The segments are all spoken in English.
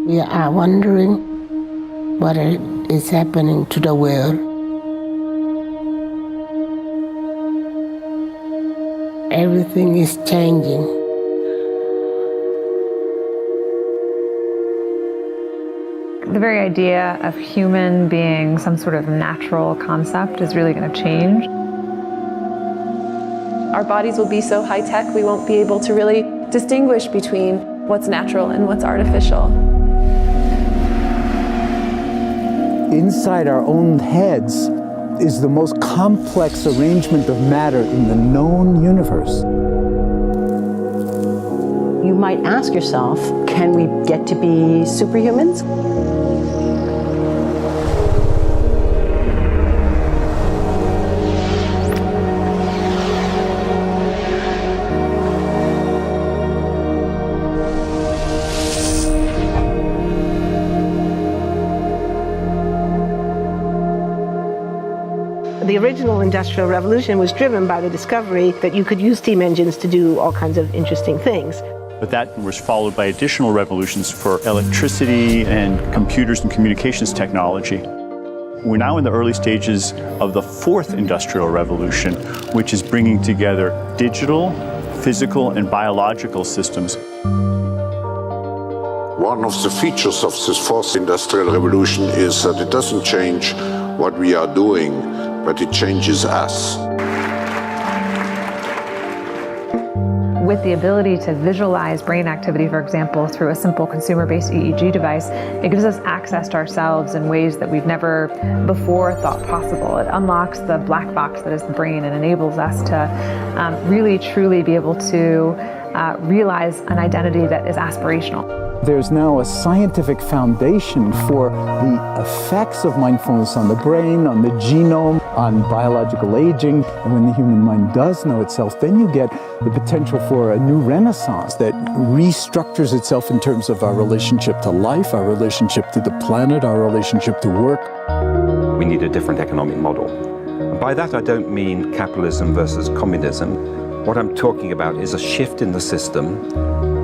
We are wondering what is happening to the world. Everything is changing. The very idea of human being some sort of natural concept is really going to change. Our bodies will be so high-tech, we won't be able to really distinguish between what's natural and what's artificial. Inside our own heads is the most complex arrangement of matter in the known universe. You might ask yourself, can we get to be superhumans? The original Industrial Revolution was driven by the discovery that you could use steam engines to do all kinds of interesting things. But that was followed by additional revolutions for electricity and computers and communications technology. We're now in the early stages of the fourth industrial revolution, which is bringing together digital, physical, and biological systems. One of the features of this fourth industrial revolution is that it doesn't change what we are doing, but it changes us. With the ability to visualize brain activity, for example, through a simple consumer-based EEG device, it gives us access to ourselves in ways that we've never before thought possible. It unlocks the black box that is the brain and enables us to really, truly be able to realize an identity that is aspirational. There's now a scientific foundation for the effects of mindfulness on the brain, on the genome, on biological aging. And when the human mind does know itself, then you get the potential for a new renaissance that restructures itself in terms of our relationship to life, our relationship to the planet, our relationship to work. We need a different economic model. And by that I don't mean capitalism versus communism. What I'm talking about is a shift in the system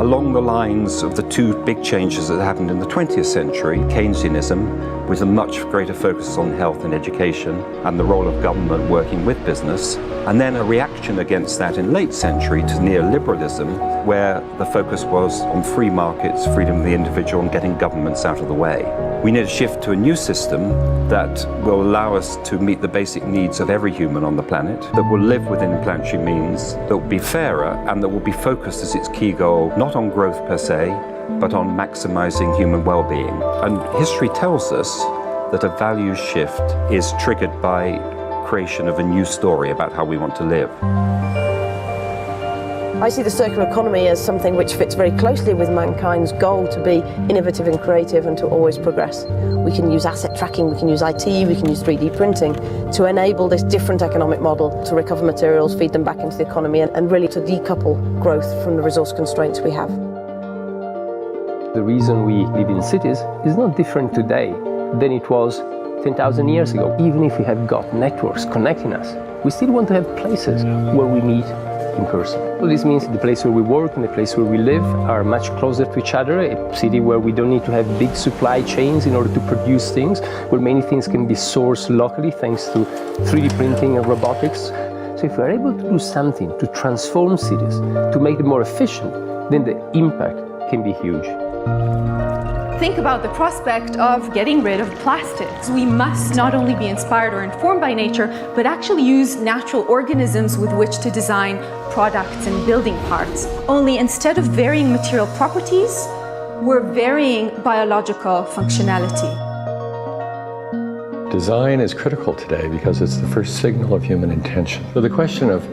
along the lines of the two big changes that happened in the 20th century, Keynesianism, with a much greater focus on health and education and the role of government working with business, and then a reaction against that in late century to neoliberalism, where the focus was on free markets, freedom of the individual, and getting governments out of the way. We need a shift to a new system that will allow us to meet the basic needs of every human on the planet, that will live within planetary means, that will be fairer, and that will be focused as its key goal, not on growth per se, but on maximizing human well-being. And history tells us that a values shift is triggered by creation of a new story about how we want to live. I see the circular economy as something which fits very closely with mankind's goal to be innovative and creative and to always progress. We can use asset tracking, we can use IT, we can use 3D printing to enable this different economic model to recover materials, feed them back into the economy, and really to decouple growth from the resource constraints we have. The reason we live in cities is not different today than it was 10,000 years ago. Even if we have got networks connecting us, we still want to have places where we meet in person. So this means the place where we work and the place where we live are much closer to each other, a city where we don't need to have big supply chains in order to produce things, where many things can be sourced locally thanks to 3D printing and robotics. So if we're able to do something to transform cities, to make them more efficient, then the impact can be huge. Think about the prospect of getting rid of plastics. We must not only be inspired or informed by nature, but actually use natural organisms with which to design products and building parts. Only instead of varying material properties, we're varying biological functionality. Design is critical today because it's the first signal of human intention. So the question of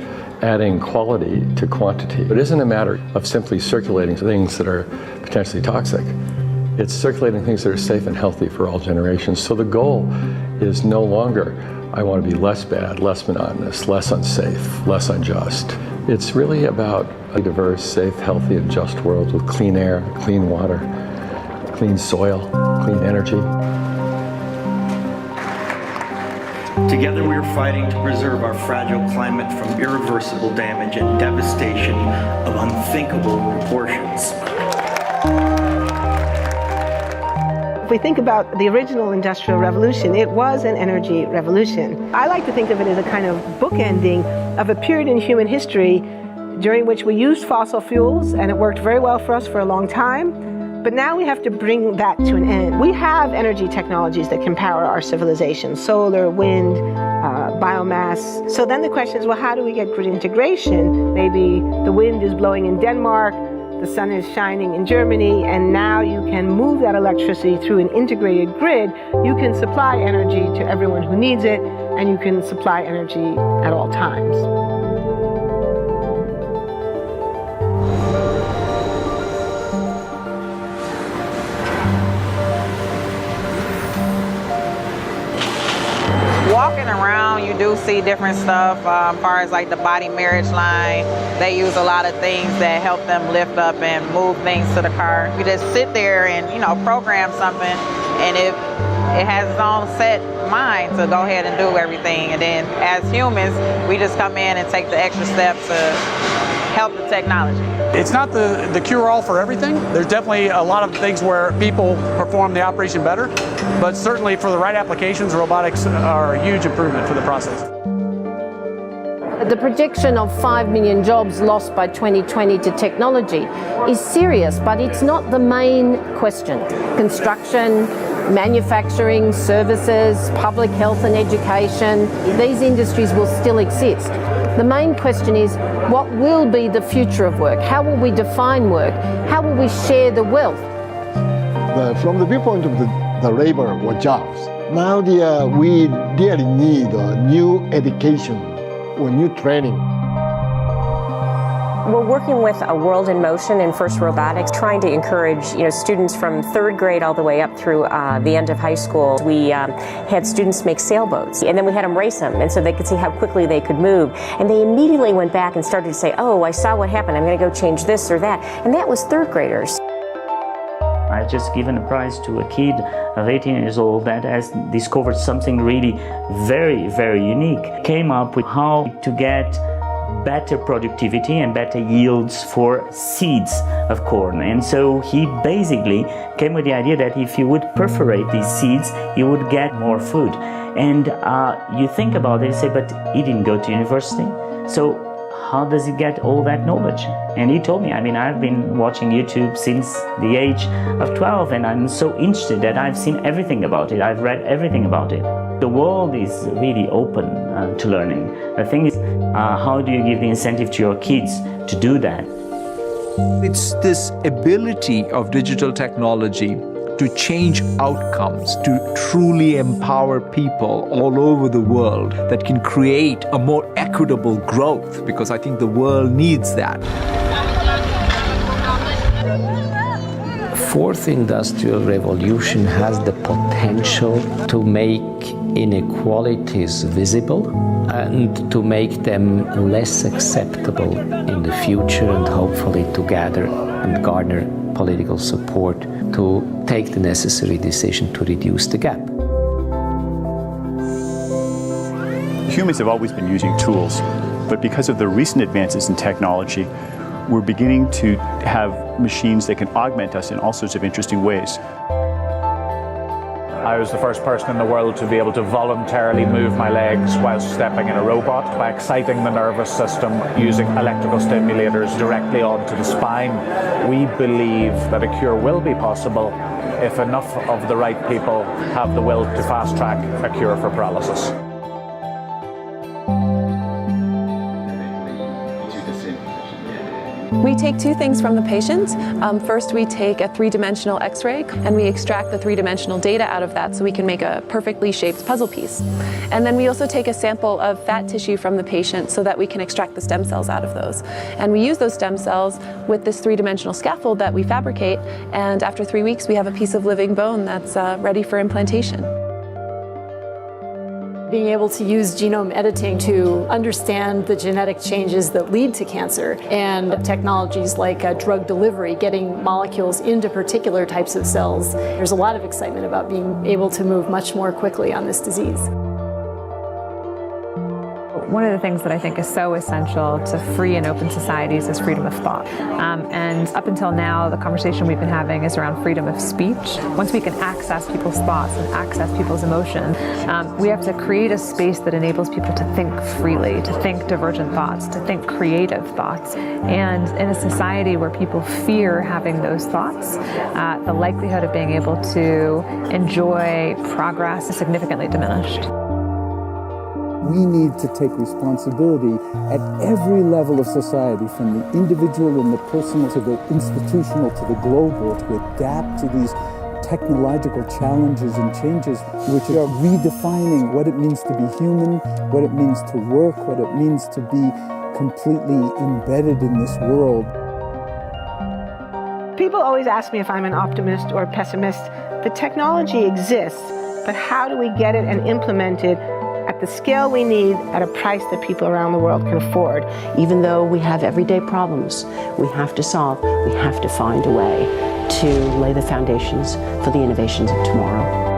adding quality to quantity, it isn't a matter of simply circulating things that are potentially toxic. It's circulating things that are safe and healthy for all generations. So the goal is no longer, I want to be less bad, less monotonous, less unsafe, less unjust. It's really about a diverse, safe, healthy, and just world with clean air, clean water, clean soil, clean energy. Together we are fighting to preserve our fragile climate from irreversible damage and devastation of unthinkable proportions. we think about the original Industrial Revolution, it was an energy revolution. I like to think of it as a kind of bookending of a period in human history during which we used fossil fuels, and it worked very well for us for a long time. But now we have to bring that to an end. We have energy technologies that can power our civilization: solar, wind, biomass. So then the question is, well, how do we get grid integration? Maybe the wind is blowing in Denmark, the sun is shining in Germany, and now you can move that electricity through an integrated grid. You can supply energy to everyone who needs it, and you can supply energy at all times. Walking around, you do see different stuff as far as like the body marriage line. They use a lot of things that help them lift up and move things to the car. You just sit there and, you know, program something, and it has its own set mind to go ahead and do everything. And then as humans, we just come in and take the extra steps to help the technology. It's not the cure-all for everything. There's definitely a lot of things where people perform the operation better, but certainly for the right applications, robotics are a huge improvement for the process. The projection of 5 million jobs lost by 2020 to technology is serious, but it's not the main question. Construction, manufacturing, services, public health and education, these industries will still exist. The main question is, what will be the future of work? How will we define work? How will we share the wealth? From the viewpoint of the labor or jobs, now we really need new education or new training. We're working with a World in Motion in FIRST Robotics, trying to encourage students from 3rd grade all the way up through the end of high school. We had students make sailboats, and then we had them race them, and so they could see how quickly they could move. And they immediately went back and started to say, oh, I saw what happened, I'm going to go change this or that. And that was 3rd graders. I just given a prize to a kid of 18 years old that has discovered something really very, very unique. Came up with how to get better productivity and better yields for seeds of corn. And so he basically came with the idea that if you would perforate these seeds, you would get more food. And you think about it and say, but he didn't go to university. So how does he get all that knowledge? And he told me, I've been watching YouTube since the age of 12, and I'm so interested that I've seen everything about it. I've read everything about it. The world is really open to learning. The thing is, how do you give the incentive to your kids to do that? It's this ability of digital technology to change outcomes, to truly empower people all over the world that can create a more equitable growth, because I think the world needs that. Fourth industrial revolution has the potential to make inequalities visible and to make them less acceptable in the future, and hopefully to gather and garner political support to take the necessary decision to reduce the gap. Humans have always been using tools, but because of the recent advances in technology, we're beginning to have machines that can augment us in all sorts of interesting ways. I was the first person in the world to be able to voluntarily move my legs while stepping in a robot by exciting the nervous system using electrical stimulators directly onto the spine. We believe that a cure will be possible if enough of the right people have the will to fast-track a cure for paralysis. We take two things from the patient. First, we take a 3-dimensional X-ray, and we extract the 3-dimensional data out of that so we can make a perfectly shaped puzzle piece. And then we also take a sample of fat tissue from the patient so that we can extract the stem cells out of those. And we use those stem cells with this 3-dimensional scaffold that we fabricate, and after 3 weeks we have a piece of living bone that's ready for implantation. Being able to use genome editing to understand the genetic changes that lead to cancer, and technologies like drug delivery, getting molecules into particular types of cells. There's a lot of excitement about being able to move much more quickly on this disease. One of the things that I think is so essential to free and open societies is freedom of thought. And up until now, the conversation we've been having is around freedom of speech. Once we can access people's thoughts and access people's emotions, we have to create a space that enables people to think freely, to think divergent thoughts, to think creative thoughts. And in a society where people fear having those thoughts, the likelihood of being able to enjoy progress is significantly diminished. We need to take responsibility at every level of society, from the individual and the personal to the institutional to the global, to adapt to these technological challenges and changes, which are redefining what it means to be human, what it means to work, what it means to be completely embedded in this world. People always ask me if I'm an optimist or a pessimist. The technology exists, but how do we get it and implement it at the scale we need at a price that people around the world can afford? Even though we have everyday problems we have to solve, we have to find a way to lay the foundations for the innovations of tomorrow.